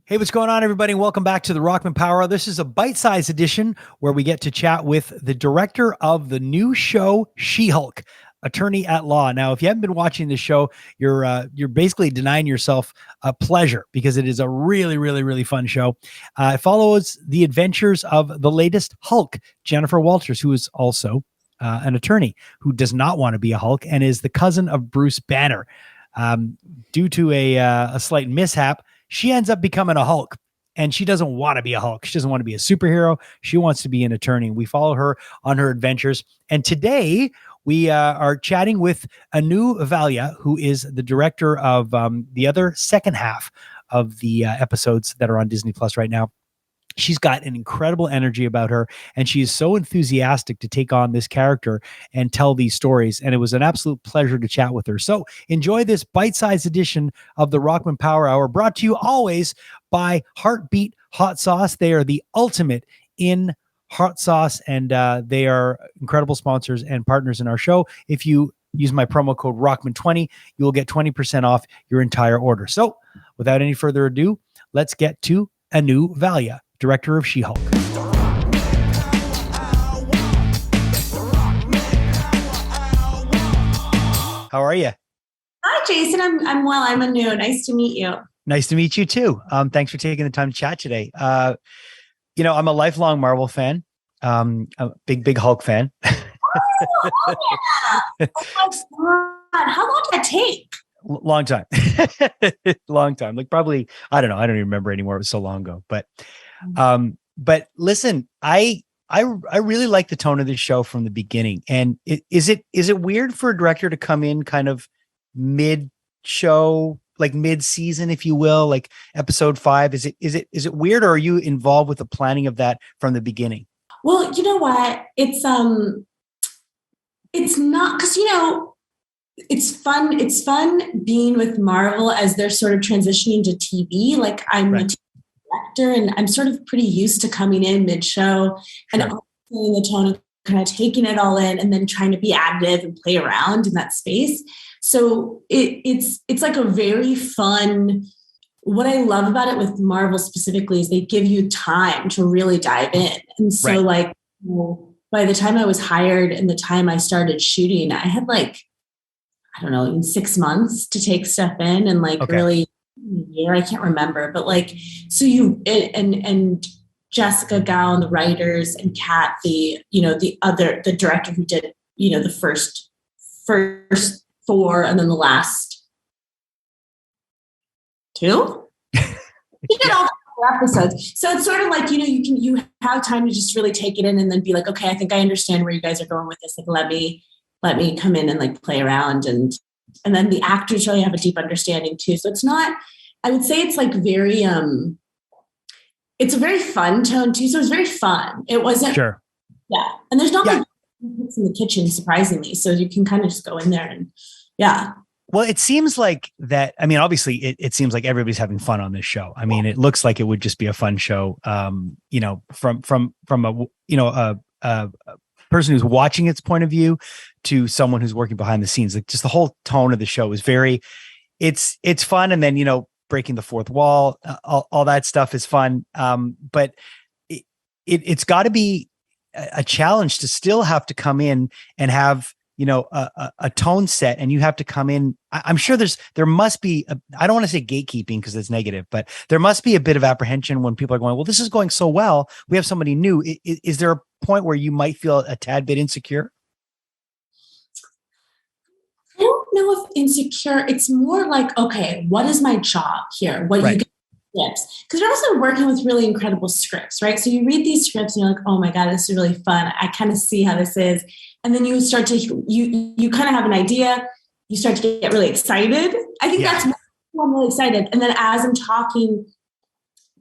Hey, what's going on, everybody? Welcome back to the Rockman Power Hour. This is a bite-sized edition where we get to chat with the director of the new show, She-Hulk, attorney at law. Now, if you haven't been watching the show, you're basically denying yourself a pleasure because it is a really, really, really fun show. It follows the adventures of the latest Hulk, Jennifer Walters, who is also an attorney who does not want to be a Hulk and is the cousin of Bruce Banner. Due to a slight mishap, she ends up becoming a Hulk, and she doesn't want to be a Hulk. She doesn't want to be a superhero. She wants to be an attorney. We follow her on her adventures. And today we are chatting with Anu Valia, who is the director of the other second half of the episodes that are on Disney Plus right now. She's got an incredible energy about her, and she is so enthusiastic to take on this character and tell these stories. And it was an absolute pleasure to chat with her. So enjoy this bite-sized edition of the Rockman Power Hour, brought to you always by Heartbeat Hot Sauce. They are the ultimate in hot sauce, and they are incredible sponsors and partners in our show. If you use my promo code Rockman20, you will get 20% off your entire order. So without any further ado, let's get to Anu Valia, director of She-Hulk. How are you? Hi, Jason. I'm well. I'm Anu. Nice to meet you. Nice to meet you too. Thanks for taking the time to chat today. I'm a lifelong Marvel fan. I'm a big Hulk fan. Oh yeah. Oh my God. How long did that take? Long time. Long time. Like probably, I don't know. I don't even remember anymore. It was so long ago. But listen, I really like the tone of this show from the beginning. And is it weird for a director to come in kind of mid-show, like mid-season, if you will, like episode 5? Is it weird, or are you involved with the planning of that from the beginning? Well, you know what? It's not, because it's fun. It's fun being with Marvel as they're sort of transitioning to TV. Like I'm a TV director, and I'm sort of pretty used to coming in mid-show and also the tone of kind of taking it all in and then trying to be active and play around in that space. So it's like a very fun. What I love about it with Marvel specifically is they give you time to really dive in. And so by the time I was hired and the time I started shooting, I had I don't know, in 6 months to take stuff in and really a year, I can't remember, but so you, and Jessica Gao and the writers and Kat, the director who did, the first 4 and then the last 2. He did all the episodes. So it's sort of like, you have time to just really take it in and then be like, okay, I think I understand where you guys are going with this. Let me come in and play around, and then the actors really have a deep understanding too. So it's not, I would say it's very, it's a very fun tone too. So it's very fun. It wasn't, yeah. And there's not in the kitchen, surprisingly. So you can kind of just go in there and Well, it seems like that. I mean, obviously it seems like everybody's having fun on this show. I mean, it looks like it would just be a fun show. From a person who's watching its point of view to someone who's working behind the scenes, like just the whole tone of the show is very, it's fun. And then, breaking the fourth wall, all that stuff is fun. But it's got to be a challenge to still have to come in and have, a tone set, and you have to come in. I'm sure there must be, I don't want to say gatekeeping because it's negative, but there must be a bit of apprehension when people are going, well, this is going so well, we have somebody new. Is there a point where you might feel a tad bit insecure? I don't know if insecure. It's more like, okay, what is my job here? What you get scripts? Because you're also working with really incredible scripts, right? So you read these scripts and you're like, oh my God, this is really fun. I kind of see how this is. And then you start to, you kind of have an idea. You start to get really excited. I think that's when I'm really excited. And then as I'm talking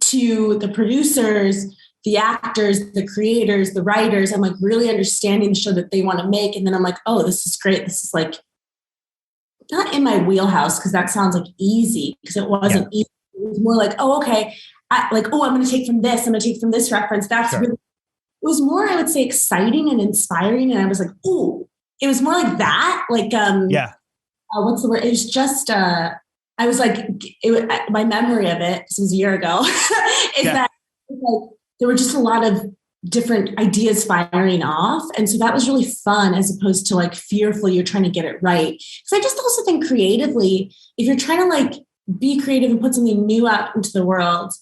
to the producers, the actors, the creators, the writers, I'm really understanding the show that they want to make. And then I'm like, oh, this is great. This is not in my wheelhouse, because that sounds easy, because it wasn't easy. It was more oh, okay. I'm going to take from this. I'm going to take from this reference. That's really, it was more, I would say, exciting and inspiring. And I was like, ooh, it was more like that. What's the word? It was just, I was like, my memory of it, this was a year ago, is that like, there were just a lot of different ideas firing off. And so that was really fun as opposed to like fearful you're trying to get it right. Because I just also think creatively, if you're trying to like be creative and put something new out into the world,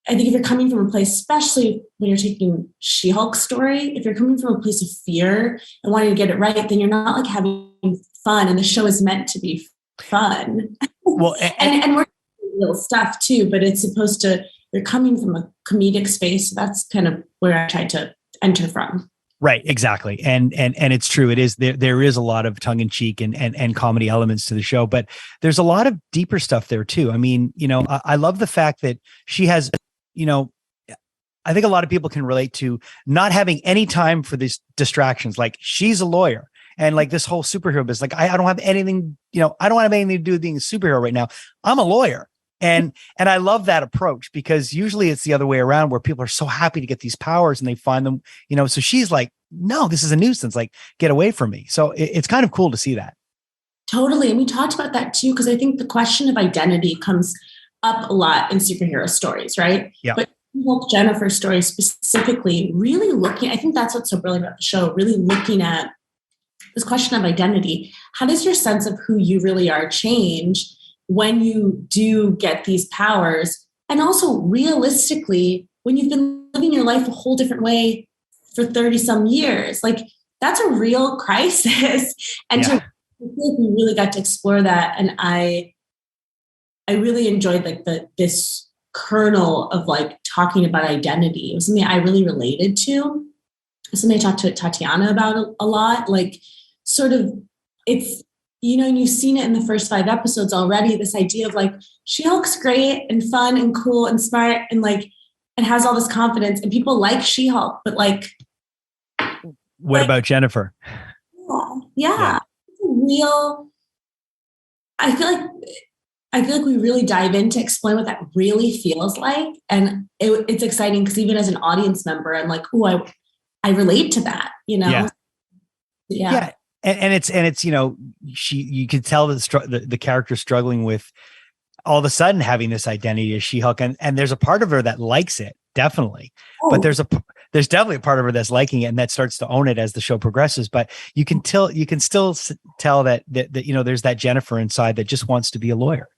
I think if you're coming from a place, especially when you're taking She-Hulk's story, if you're coming from a place of fear and wanting to get it right, then you're not like having fun. And the show is meant to be fun. Well, and we're little stuff too, but it's supposed to, they're coming from a comedic space. So that's kind of where I tried to enter from. Right, exactly. And it's true. It is there is a lot of tongue in cheek and comedy elements to the show, but there's a lot of deeper stuff there too. I mean, I love the fact that she has, I think a lot of people can relate to not having any time for these distractions. Like she's a lawyer and like this whole superhero business, like I don't have anything, I don't have anything to do with being a superhero right now. I'm a lawyer. And I love that approach because usually it's the other way around where people are so happy to get these powers and they find them, so she's like, no, this is a nuisance. Like get away from me. So it's kind of cool to see that. Totally. And we talked about that too, because I think the question of identity comes up a lot in superhero stories, right? Yeah. But Jennifer's story specifically, really looking, I think that's what's so brilliant about the show, really looking at this question of identity. How does your sense of who you really are change when you do get these powers? And also realistically, when you've been living your life a whole different way for 30 some years, like that's a real crisis. And I feel like we really got to explore that. And I really enjoyed like this kernel of like talking about identity. It was something I really related to. Something I talked to Tatiana about a lot. Like sort of it's, and you've seen it in the first 5 episodes already, this idea of like, She-Hulk's great and fun and cool and smart and like, and has all this confidence and people like She-Hulk, but like. What about Jennifer? Yeah. It's a real, I feel like we really dive in to explain what that really feels like. And it's exciting because even as an audience member, I'm like, oh, I relate to that, Yeah. And it's you could tell that the character struggling with all of a sudden having this identity as She-Hulk, and there's a part of her that likes it, definitely. Oh. But there's definitely a part of her that's liking it and that starts to own it as the show progresses. But you can still tell that there's that Jennifer inside that just wants to be a lawyer.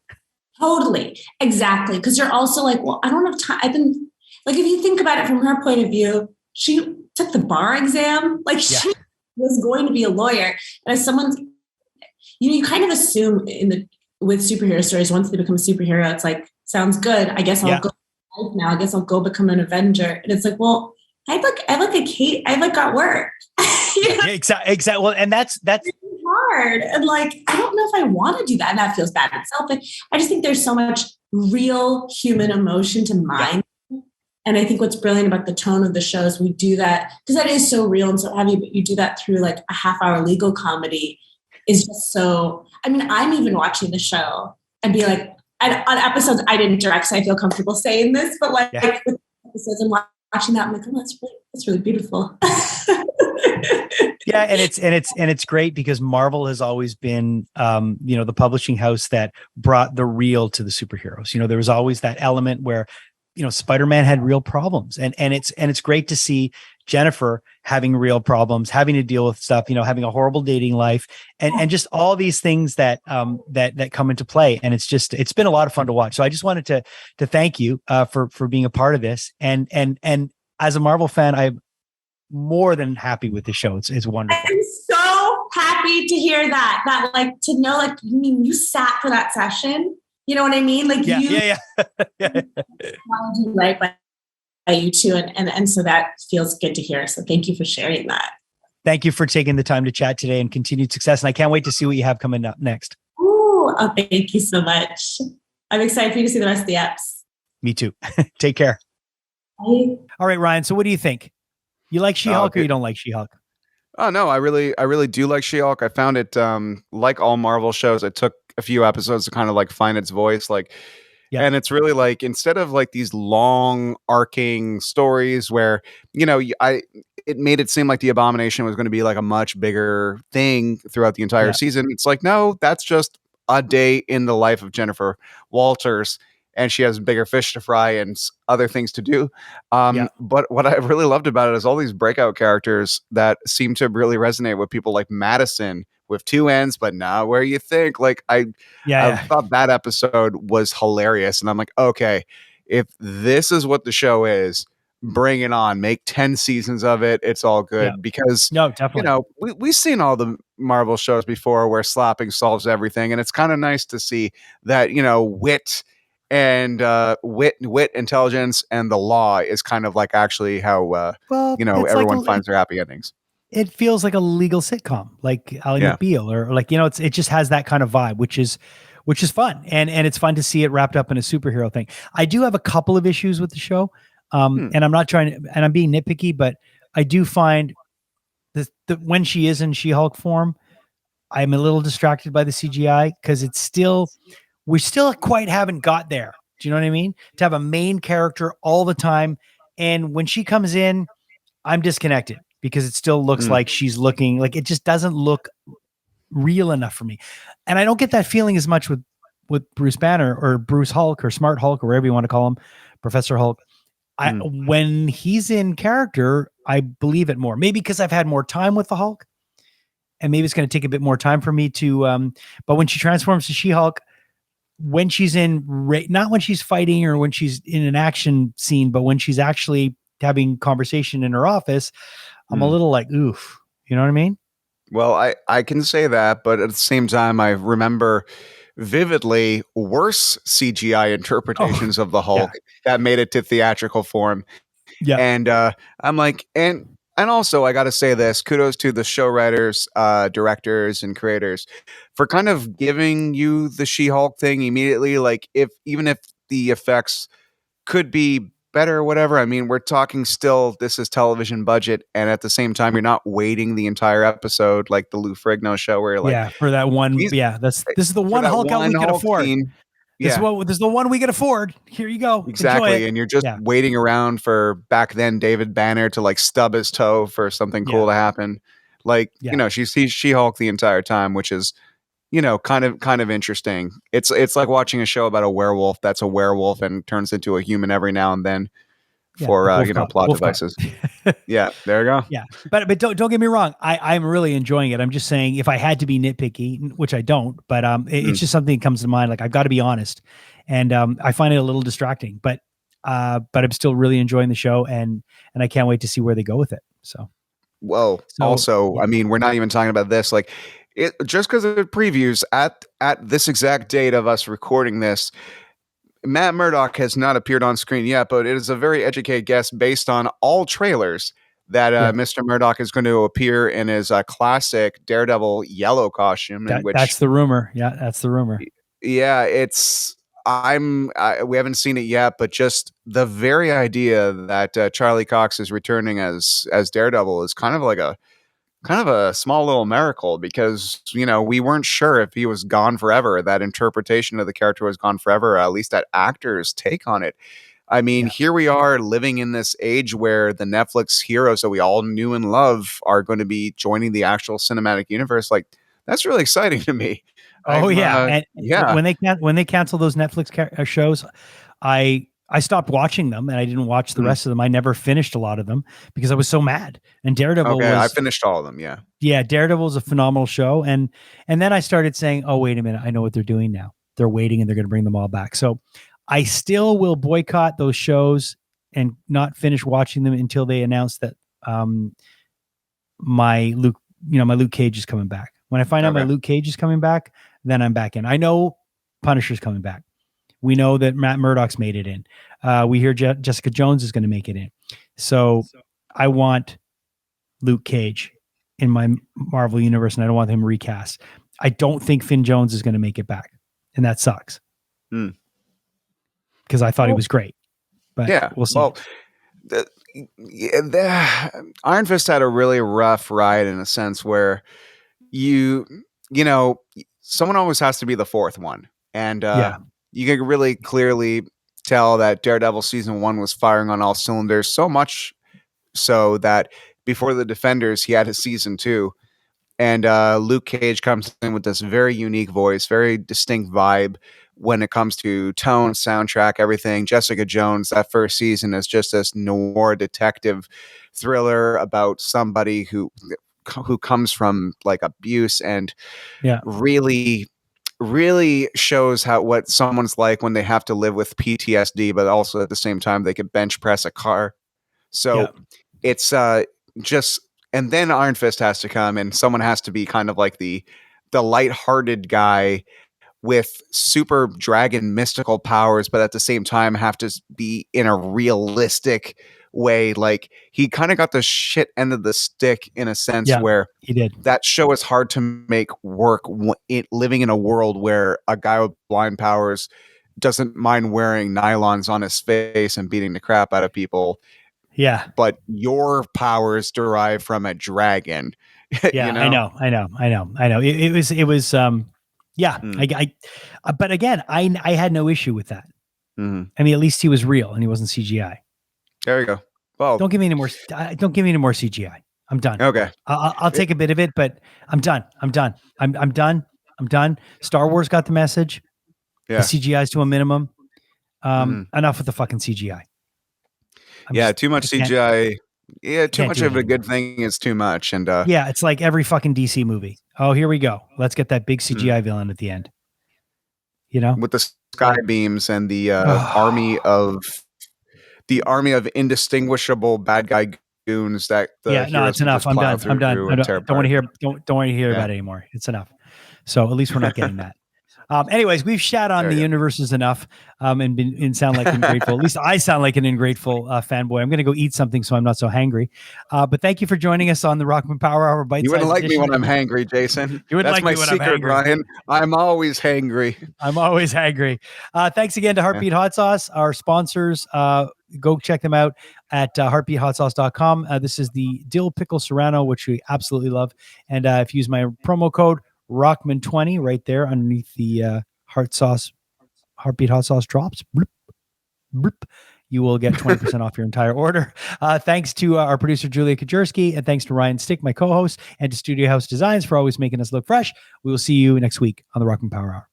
Totally, exactly. Because you're also like, well, I don't have time. I've been like, if you think about it from her point of view, she took the bar exam, like she was going to be a lawyer. And as someone, you kind of assume with superhero stories, once they become a superhero, it's like, sounds good. I guess I'll go now. I guess I'll go become an Avenger. And it's like, well, I got work. Exactly. Well, and that's hard. And like, I don't know if I want to do that. And that feels bad in itself. But I just think there's so much real human emotion to mine. And I think what's brilliant about the tone of the show is we do that because that is so real and so heavy, but you do that through like a half-hour legal comedy is just so, I mean, I'm even watching the show and be like, on episodes I didn't direct, so I feel comfortable saying this, but like with episodes I'm watching that, I'm like, oh, that's really beautiful. Yeah, and it's great because Marvel has always been the publishing house that brought the real to the superheroes. There was always that element where Spider-Man had real problems and it's great to see Jennifer having real problems, having to deal with stuff, having a horrible dating life and just all these things that come into play. And it's been a lot of fun to watch. So I just wanted to thank you for being a part of this. And as a Marvel fan, I'm more than happy with the show. It's wonderful. I'm so happy to hear that like to know, like, you mean you sat for that session? You know what I mean? Like yeah. Right by you too. And so that feels good to hear. So thank you for sharing that. Thank you for taking the time to chat today and continued success. And I can't wait to see what you have coming up next. Oh, thank you so much. I'm excited for you to see the rest of the apps. Me too. Take care. Bye. All right, Ryan. So what do you think? You like She-Hulk or you don't like She-Hulk? Oh, no, I really do like She-Hulk. I found it, like all Marvel shows, it took a few episodes to kind of like find its voice. And it's really like, instead of like these long arcing stories where, it made it seem like the Abomination was going to be like a much bigger thing throughout the entire season. It's like, no, that's just a day in the life of Jennifer Walters, and she has bigger fish to fry and other things to do. But what I really loved about it is all these breakout characters that seem to really resonate with people, like Madison with two ends, but not where you think. Like I thought that episode was hilarious, and I'm like, okay, if this is what the show is, bring it on. Make 10 seasons of it. It's all good because no, definitely. We've seen all the Marvel shows before where slapping solves everything, and it's kind of nice to see that wit and wit, intelligence, and the law is kind of like actually how everyone finds their happy endings. It feels like a legal sitcom, like Ally McBeal, or like it just has that kind of vibe, which is fun, and it's fun to see it wrapped up in a superhero thing. I do have a couple of issues with the show, and I'm not trying to, and I'm being nitpicky, but I do find that when she is in She-Hulk form, I'm a little distracted by the CGI because we still quite haven't got there. Do you know what I mean? To have a main character all the time, and when she comes in, I'm disconnected because it still looks like she's looking like it just doesn't look real enough for me. And I don't get that feeling as much with Bruce Banner or Bruce Hulk or Smart Hulk or whatever you want to call him, Professor Hulk. When he's in character, I believe it more. Maybe because I've had more time with the Hulk, and maybe it's going to take a bit more time for me to. But when she transforms to She-Hulk, when she's not when she's fighting or when she's in an action scene, but when she's actually having conversation in her office, I'm a little like, oof. You know what I mean? Well, I can say that, but at the same time, I remember vividly worse CGI interpretations of the Hulk that made it to theatrical form. Yeah. And I'm like, and also I got to say this, kudos to the show writers, directors, and creators for kind of giving you the She-Hulk thing immediately. Like even if the effects could be better or whatever, I mean, we're talking still, this is television budget, and at the same time, you're not waiting the entire episode like the Lou Ferrigno show where you're like, for that one, this is the one Hulk out we can afford. This is the one we can afford. Here you go. Exactly. And you're just waiting around for back then David Banner to like stub his toe for something cool to happen. Like, she's She-Hulk the entire time, which is, kind of interesting. It's like watching a show about a werewolf that's a werewolf and turns into a human every now and then for plot devices. Yeah, there you go. Yeah, but don't get me wrong. I'm really enjoying it. I'm just saying, if I had to be nitpicky, which I don't, but it's just something that comes to mind. Like, I've got to be honest, and I find it a little distracting. But I'm still really enjoying the show, and I can't wait to see where they go with it. So, I mean, we're not even talking about this. Like, just because of the previews at this exact date of us recording this, Matt Murdock has not appeared on screen yet, but it is a very educated guess based on all trailers that Mr. Murdock is going to appear in his classic Daredevil yellow costume. That's the rumor. Yeah, that's the rumor. Yeah, we haven't seen it yet, but just the very idea that Charlie Cox is returning as Daredevil is kind of a small little miracle, because we weren't sure if he was gone forever. That interpretation of the character was gone forever, at least that actor's take on it. I mean, here we are living in this age where the Netflix heroes that we all knew and love are going to be joining the actual cinematic universe. Like, that's really exciting to me. When they cancel those Netflix shows, I stopped watching them, and I didn't watch the rest of them. I never finished a lot of them because I was so mad. And Daredevil I finished all of them. Yeah. Yeah. Daredevil is a phenomenal show. And then I started saying, oh, wait a minute. I know what they're doing now. They're waiting and they're going to bring them all back. So I still will boycott those shows and not finish watching them until they announce that my Luke Cage is coming back. When I find out my Luke Cage is coming back, then I'm back in. I know Punisher's coming back. We know that Matt Murdock's made it in. We hear Jessica Jones is going to make it in. So I want Luke Cage in my Marvel universe, and I don't want him recast. I don't think Finn Jones is going to make it back, and that sucks. Because I thought he was great. But we'll see. Well, Iron Fist had a really rough ride in a sense where someone always has to be the fourth one. And you can really clearly tell that Daredevil season 1 was firing on all cylinders, so much so that before the Defenders, he had his season 2. And Luke Cage comes in with this very unique voice, very distinct vibe when it comes to tone, soundtrack, everything. Jessica Jones, that first season is just this noir detective thriller about somebody who comes from like abuse and really shows what someone's like when they have to live with PTSD, but also at the same time they could bench press a car. So it's just, and then Iron Fist has to come and someone has to be kind of like the lighthearted guy with super dragon mystical powers, but at the same time have to be in a realistic way. Like he kind of got the shit end of the stick in a sense where he did. That show is hard to make work living in a world where a guy with blind powers doesn't mind wearing nylons on his face and beating the crap out of people. Yeah. But your powers derive from a dragon. Yeah, you know? I know. It was but again, I had no issue with that. Mm-hmm. I mean, at least he was real and he wasn't CGI. There you go. Well, don't give me any more CGI. I'm done. Okay. I'll take a bit of it, but I'm done. I'm done. Star Wars got the message. Yeah. The CGI is to a minimum. Enough with the fucking CGI. Too much CGI. Yeah, too much of a good thing is too much. And yeah, it's like every fucking DC movie. Oh, here we go. Let's get that big CGI villain at the end. You know, with the sky beams and the army of indistinguishable bad guy goons that it's enough. I'm done. I don't want to hear. Don't want to hear about it anymore. It's enough. So at least we're not getting that. Anyways, we've shat on the universes enough and sound like ungrateful. At least I sound like an ungrateful fanboy. I'm going to go eat something so I'm not so hangry. But thank you for joining us on the Rockman Power Hour. You wouldn't like me when I'm hangry, Jason. You wouldn't That's like my me when secret, I'm hangry. Ryan. I'm always hangry. I'm always hangry. Thanks again to Heartbeat Hot Sauce, our sponsors. Go check them out at heartbeathotsauce.com. This is the dill pickle serrano, which we absolutely love. And if you use my promo code Rockman20 right there underneath the Heartbeat Hot Sauce drops, bloop, bloop, you will get 20% off your entire order. Thanks to our producer, Julia Kajerski, and thanks to Ryan Stick, my co-host, and to Studio House Designs for always making us look fresh. We will see you next week on the Rockman Power Hour.